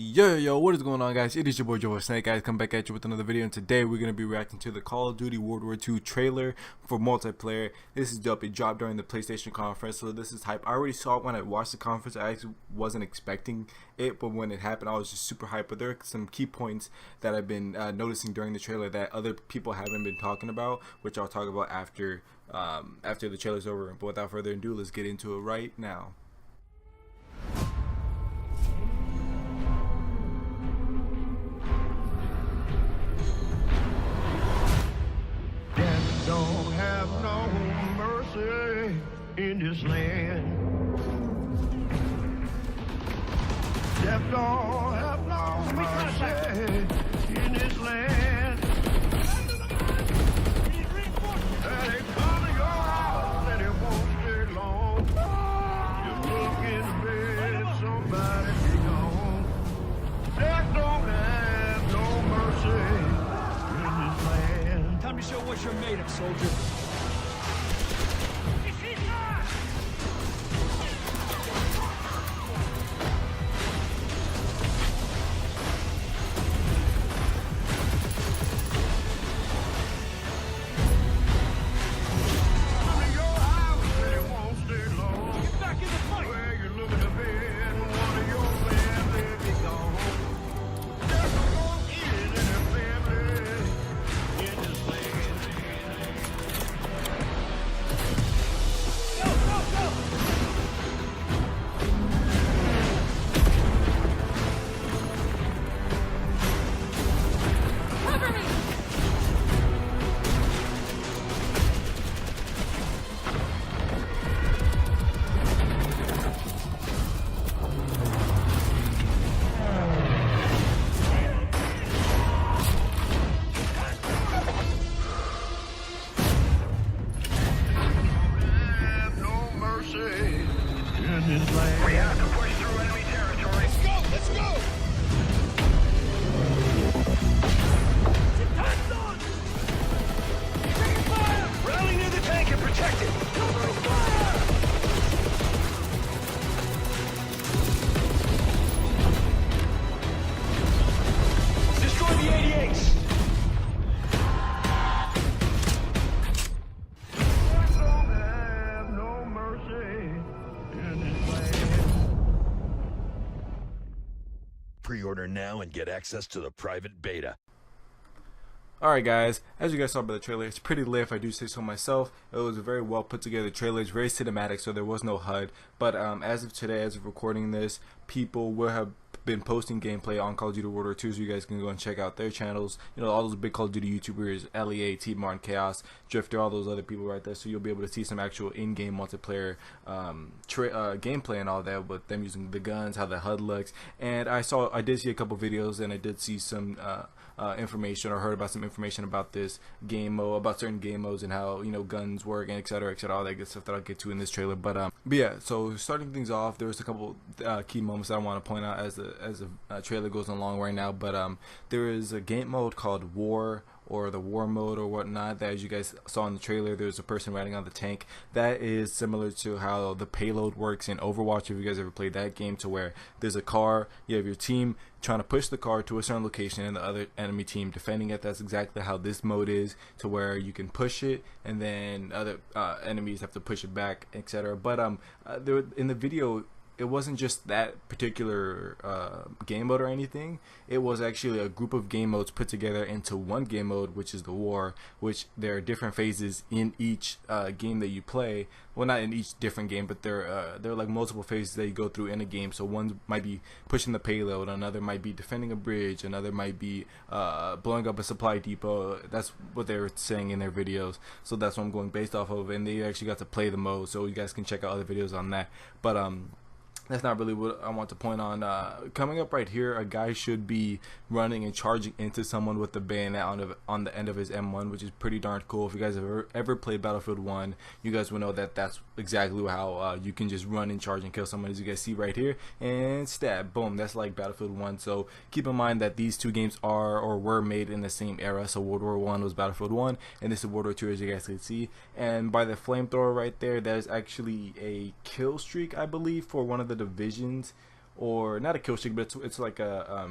Yo, what is going on, guys? It is your boy Joe Snake, guys. Come back at you with another video, and today we're going to be reacting to the Call of Duty World War II trailer for multiplayer. This is dope. It dropped during the PlayStation conference, so this is hype. I already saw it when I watched the conference. I actually wasn't expecting it, but when it happened, I was just super hyped. But there are some key points that I've been noticing during the trailer that other people haven't been talking about, which I'll talk about after the trailer's over. But without further ado, let's get into it right now. Don't have no mercy in this land. Death don't have no mercy in this land. And they come to your house and it won't stay long. You look in the bed, somebody be gone. Death don't have no mercy in this land. Time to show what you're made of, soldier. We have to push through enemy territory. Let's go! Tanks on! Taking fire! Rally near the tank and protect it! Covering fire! Destroy the 88s! Don't have no mercy in this land. Pre-order now and get access to the private beta. Alright guys, as you guys saw by the trailer, it's pretty lit if I do say so myself. It was a very well put together trailer. It's very cinematic, so there was no HUD. But as of today, as of recording this, people will have been posting gameplay on Call of Duty World War II, so you guys can go and check out their channels. You know, all those big Call of Duty YouTubers, LEA, T-Martin, Chaos, Drifter, all those other people right there. So you'll be able to see some actual in-game multiplayer gameplay and all that, with them using the guns, how the HUD looks. And I did see a couple videos, and I did see some information, or heard about some information about this game mode, about certain game modes and how, you know, guns work and etc, all that good stuff that I'll get to in this trailer. But yeah, so starting things off, there's a couple key moments that I want to point out as the trailer goes along right now. But there is a game mode called War, or the war mode or whatnot, that as you guys saw in the trailer, there's a person riding on the tank. That is similar to how the payload works in Overwatch, if you guys ever played that game, to where there's a car, you have your team trying to push the car to a certain location and the other enemy team defending it. That's exactly how this mode is, to where you can push it and then other enemies have to push it back, etc. But there in the video, it wasn't just that particular game mode or anything. It was actually a group of game modes put together into one game mode, which is the War, which there are different phases in each game that you play. Well, not in each different game, but there are like multiple phases that you go through in a game. So one might be pushing the payload, another might be defending a bridge, another might be blowing up a supply depot. That's what they were saying in their videos. So that's what I'm going based off of, and they actually got to play the mode, so you guys can check out other videos on that. But that's not really what I want to point on. Coming up right here, a guy should be running and charging into someone with the bayonet on the end of his M1, which is pretty darn cool. If you guys have ever played Battlefield 1, you guys will know that that's exactly how you can just run and charge and kill someone, as you guys see right here, and stab, boom. That's like Battlefield 1. So keep in mind that these two games are or were made in the same era. So World War 1 was Battlefield 1, and this is World War 2, as you guys can see. And by the flamethrower right there, that is actually a kill streak, I believe, for one of the divisions, or not a kill streak, but it's like a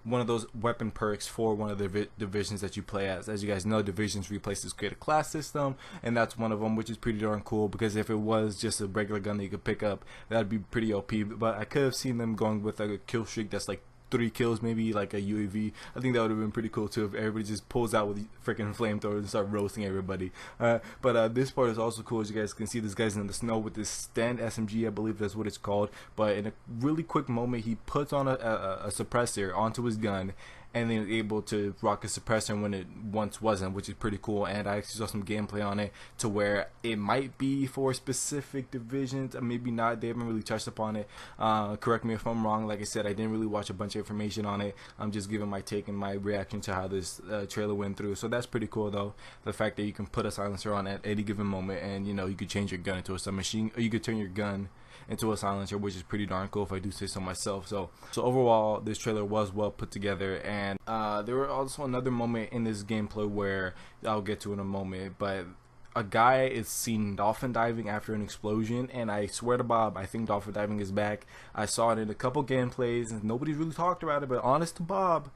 one of those weapon perks for one of the divisions that you play as. As you guys know, divisions replaces create a class system, and that's one of them, which is pretty darn cool, because if it was just a regular gun that you could pick up, that'd be pretty OP. But I could have seen them going with like a kill streak that's like 3 kills, maybe like a UAV. I think that would have been pretty cool too if everybody just pulls out with freaking flamethrowers and start roasting everybody. But this part is also cool. As you guys can see, this guy's in the snow with this stand SMG, I believe that's what it's called. But in a really quick moment, he puts on a suppressor onto his gun, and then able to rock a suppressor when it once wasn't, which is pretty cool. And I actually saw some gameplay on it to where it might be for specific divisions, maybe not. They haven't really touched upon it. Correct me if I'm wrong. Like I said, I didn't really watch a bunch of information on it. I'm just giving my take and my reaction to how this trailer went through. So that's pretty cool, though. The fact that you can put a silencer on at any given moment, and you know, you could change your gun into a submachine, or you could turn your gun into a silencer, which is pretty darn cool if I do say so myself. So overall, this trailer was well put together, and there were also another moment in this gameplay where I'll get to in a moment, but a guy is seen dolphin diving after an explosion, and I swear to Bob, I think dolphin diving is back. I saw it in a couple gameplays, and nobody's really talked about it, but honest to Bob,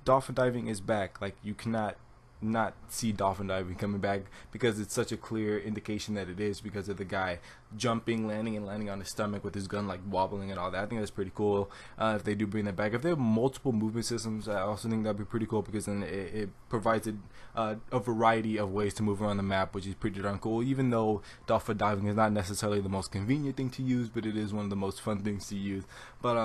dolphin diving is back. Like, you cannot not see dolphin diving coming back, because it's such a clear indication that it is, because of the guy jumping, landing on his stomach with his gun like wobbling and all that. I think that's pretty cool if they do bring that back. If they have multiple movement systems, I also think that'd be pretty cool, because then it provides a variety of ways to move around the map, which is pretty darn cool. Even though dolphin diving is not necessarily the most convenient thing to use, but it is one of the most fun things to use. But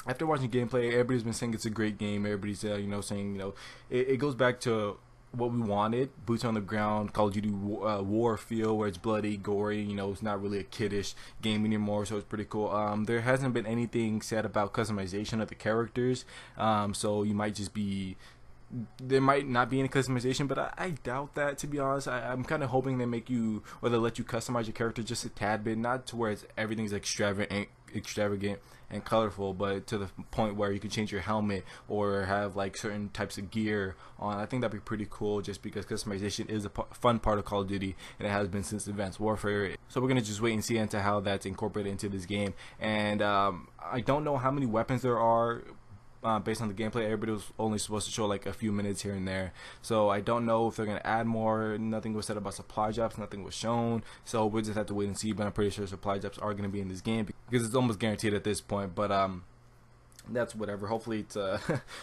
after watching gameplay, everybody's been saying it's a great game. Everybody's saying, it goes back to what we wanted: boots on the ground, Call of Duty war feel, where it's bloody, gory. It's not really a kiddish game anymore, so it's pretty cool. There hasn't been anything said about customization of the characters, so you might just be. There might not be any customization, but I doubt that, to be honest. I'm kind of hoping they make you, or they let you customize your character just a tad bit, not to where everything's extravagant and colorful, but to the point where you can change your helmet or have like certain types of gear on. I think that'd be pretty cool, just because customization is a fun part of Call of Duty, and it has been since Advanced Warfare. So we're gonna just wait and see into how that's incorporated into this game. And I don't know how many weapons there are. Based on the gameplay, everybody was only supposed to show like a few minutes here and there, so I don't know if they're gonna add more. Nothing was said about supply drops, nothing was shown, so we'll just have to wait and see. But I'm pretty sure supply drops are gonna be in this game, because it's almost guaranteed at this point. But that's whatever. Hopefully it's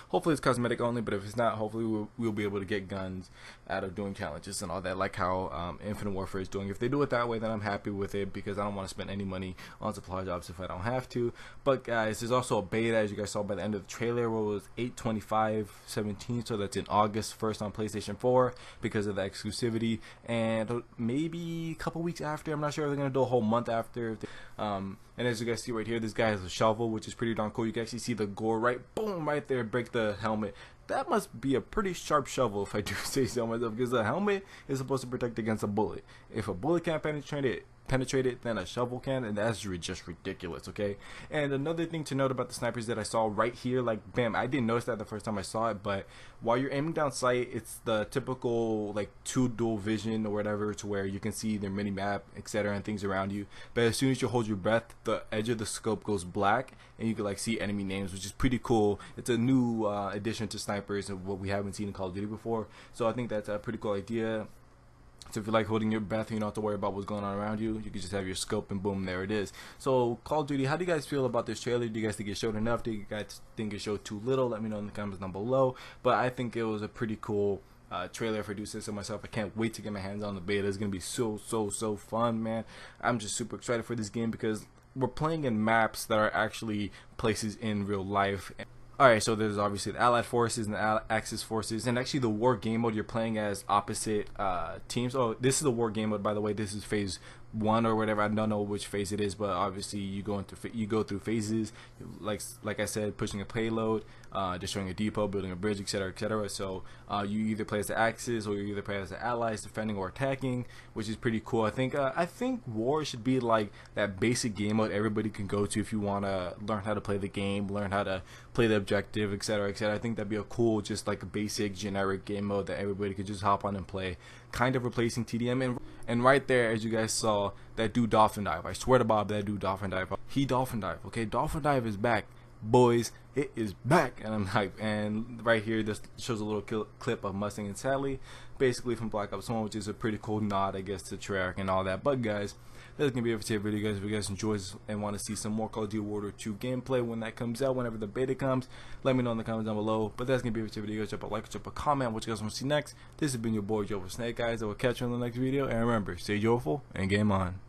hopefully it's cosmetic only, but if it's not, hopefully we'll be able to get guns out of doing challenges and all that, like how Infinite Warfare is doing. If they do it that way, then I'm happy with it, because I don't want to spend any money on supply drops if I don't have to. But guys, there's also a beta, as you guys saw by the end of the trailer, where it was 8/25/17, so that's in August 1st on PlayStation 4 because of the exclusivity, and maybe a couple weeks after. I'm not sure if they're gonna do a whole month after. And as you guys see right here, this guy has a shovel, which is pretty darn cool. You can actually see the gore right there, break the helmet. That must be a pretty sharp shovel, if I do say so myself, because the helmet is supposed to protect against a bullet. If a bullet can't penetrate it, then a shovel can, and that's just ridiculous. Okay. And another thing to note about the snipers that I saw right here, like, bam, I didn't notice that the first time I saw it, but while you're aiming down sight, it's the typical like 2 dual vision or whatever, to where you can see their mini map, etc., and things around you. But as soon as you hold your breath, the edge of the scope goes black, and you can like see enemy names, which is pretty cool. It's a new addition to snipers, and what we haven't seen in Call of Duty before. So I think that's a pretty cool idea. So if you like holding your breath, you don't have to worry about what's going on around you. You can just have your scope, and boom, there it is. So Call of Duty, how do you guys feel about this trailer? Do you guys think it showed enough? Do you guys think it showed too little? Let me know in the comments down below. But I think it was a pretty cool trailer, if I do say so myself. I can't wait to get my hands on the beta. It's gonna be so fun, man. I'm just super excited for this game, because we're playing in maps that are actually places in real life. Alright, so there's obviously the Allied forces and the Axis forces, and actually the war game mode, you're playing as opposite teams. Oh, this is the war game mode, by the way. This is phase 1 or whatever. I don't know which phase it is, but obviously you go through phases, like I said, pushing a payload, destroying a depot, building a bridge, etc., etc. So you either play as the Axis, or you either play as the Allies, defending or attacking, which is pretty cool. I think war should be like that basic game mode everybody can go to if you want to learn how to play the game, learn how to play the objective, etc., etc. I think that'd be a cool, just like a basic generic game mode that everybody could just hop on and play, kind of replacing TDM. And right there, as you guys saw, that dude dolphin dive. I swear to Bob, that dude dolphin dive. He dolphin dive. Okay, dolphin dive is back, boys. It is back, and I'm hype. And right here, this shows a little clip of Mustang and Sally, basically from Black Ops 1, which is a pretty cool nod, I guess, to Treyarch and all that. But guys, that's gonna be it for today's video, guys. If you guys enjoy this and want to see some more Call of Duty World War II gameplay when that comes out, whenever the beta comes, let me know in the comments down below. But that's gonna be it for today's video, guys. Drop a like, drop a comment, what you guys want to see next. This has been your boy Joe Snake, guys. I will catch you in the next video, and remember, stay joyful and game on.